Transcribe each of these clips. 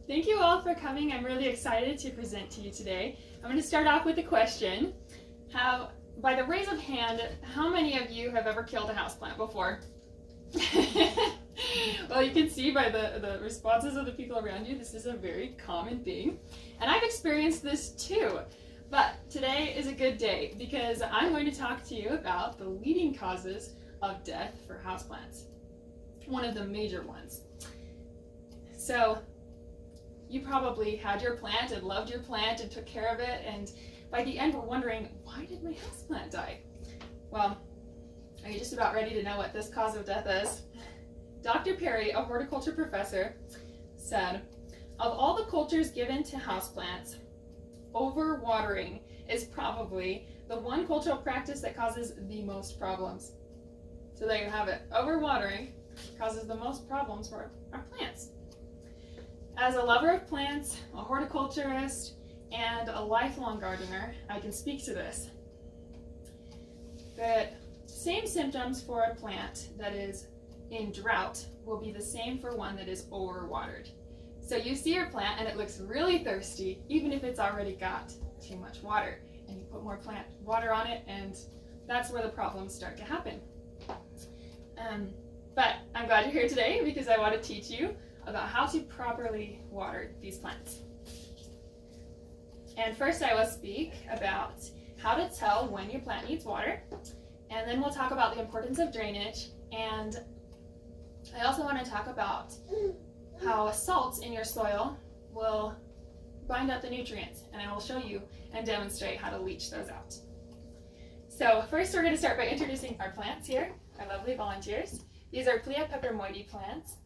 Thank you all for coming. I'm really excited to present to you today. I'm going to start off with a question. By the raise of hand, how many of you have ever killed a houseplant before? Well, you can see by the responses of the people around you, this is a very common thing. And I've experienced this too. But today is a good day because I'm going to talk to you about the leading causes of death for houseplants. One of the major ones. So, you probably had your plant and loved your plant and took care of it, and by the end were wondering, why did my houseplant die? Well, are you just about ready to know what this cause of death is? Dr. Perry, a horticulture professor, said, of all the cultures given to houseplants, overwatering is probably the one cultural practice that causes the most problems. So there you have it. Overwatering causes the most problems for our plants. As a lover of plants, a horticulturist, and a lifelong gardener, I can speak to this. The same symptoms for a plant that is in drought will be the same for one that is overwatered. So you see your plant and it looks really thirsty, even if it's already got too much water. And you put more plant water on it, and that's where the problems start to happen. But I'm glad you're here today because I want to teach you about how to properly water these plants. And first I will speak about how to tell when your plant needs water, and then we'll talk about the importance of drainage, and I also want to talk about how salts in your soil will bind up the nutrients, and I will show you and demonstrate how to leach those out. So first we're going to start by introducing our plants here, our lovely volunteers. These are Plea peperomioides plants.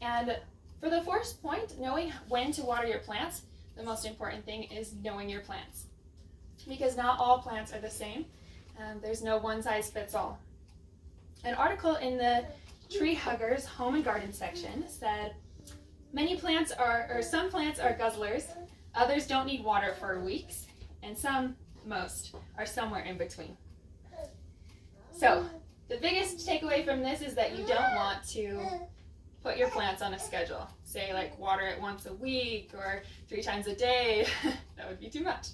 And for the first point, knowing when to water your plants, the most important thing is knowing your plants. Because not all plants are the same. There's no one size fits all. An article in the Tree Huggers Home and Garden section said, some plants are guzzlers, others don't need water for weeks, and most, are somewhere in between. So, the biggest takeaway from this is that you don't want to put your plants on a schedule. Say like water it once a week or 3 times a day. That would be too much.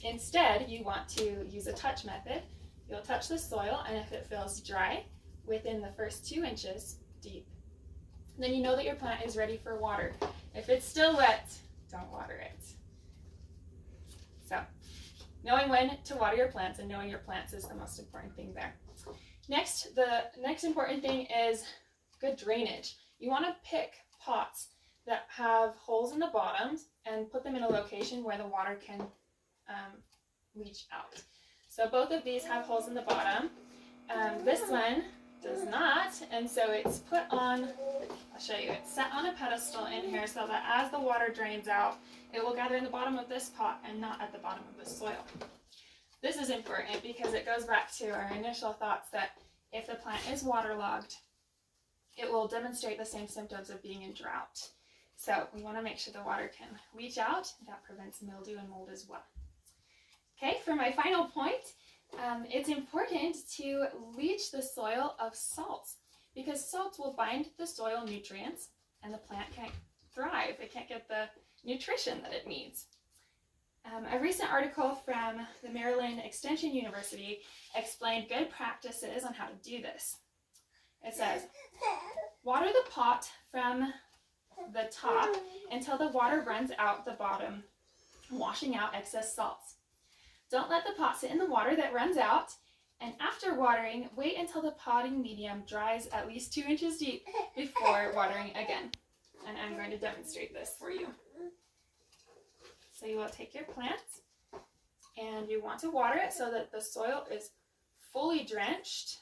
Instead, you want to use a touch method. You'll touch the soil, and if it feels dry within the first 2 inches deep, then you know that your plant is ready for water. If it's still wet, don't water it. So, knowing when to water your plants and knowing your plants is the most important thing there. Next, the next important thing is good drainage. You want to pick pots that have holes in the bottoms and put them in a location where the water can leach out. So both of these have holes in the bottom. This one does not, and so it's put on, I'll show you, it's set on a pedestal in here so that as the water drains out, it will gather in the bottom of this pot and not at the bottom of the soil. This is important because it goes back to our initial thoughts that if the plant is waterlogged, it will demonstrate the same symptoms of being in drought. So we want to make sure the water can leach out. That prevents mildew and mold as well. Okay, for my final point, it's important to leach the soil of salts because salts will bind the soil nutrients and the plant can't thrive. It can't get the nutrition that it needs. A recent article from the Maryland Extension University explained good practices on how to do this. It says, water the pot from the top until the water runs out the bottom, washing out excess salts. Don't let the pot sit in the water that runs out, and after watering, wait until the potting medium dries at least 2 inches deep before watering again. And I'm going to demonstrate this for you. So you will take your plant and you want to water it so that the soil is fully drenched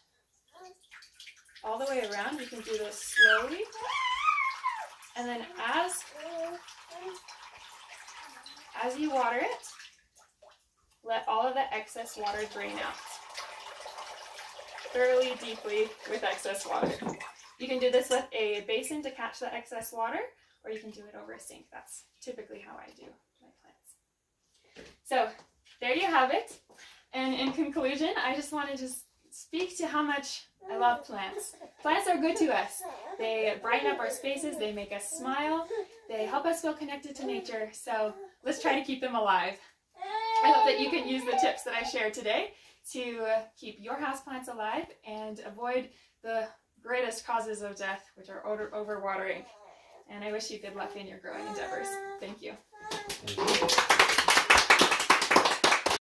all the way around. You can do this slowly. And then as you water it, let all of the excess water drain out thoroughly, deeply with excess water. You can do this with a basin to catch the excess water, or you can do it over a sink. That's typically how I do my plants. So there you have it. And in conclusion, I just wanted to speak to how much I love plants. Plants are good to us. They brighten up our spaces, they make us smile, They help us feel connected to nature, so let's try to keep them alive. I hope that you can use the tips that I shared today to keep your houseplants alive and avoid the greatest causes of death, which are overwatering. And I wish you good luck in your growing endeavors. Thank you. Thank you.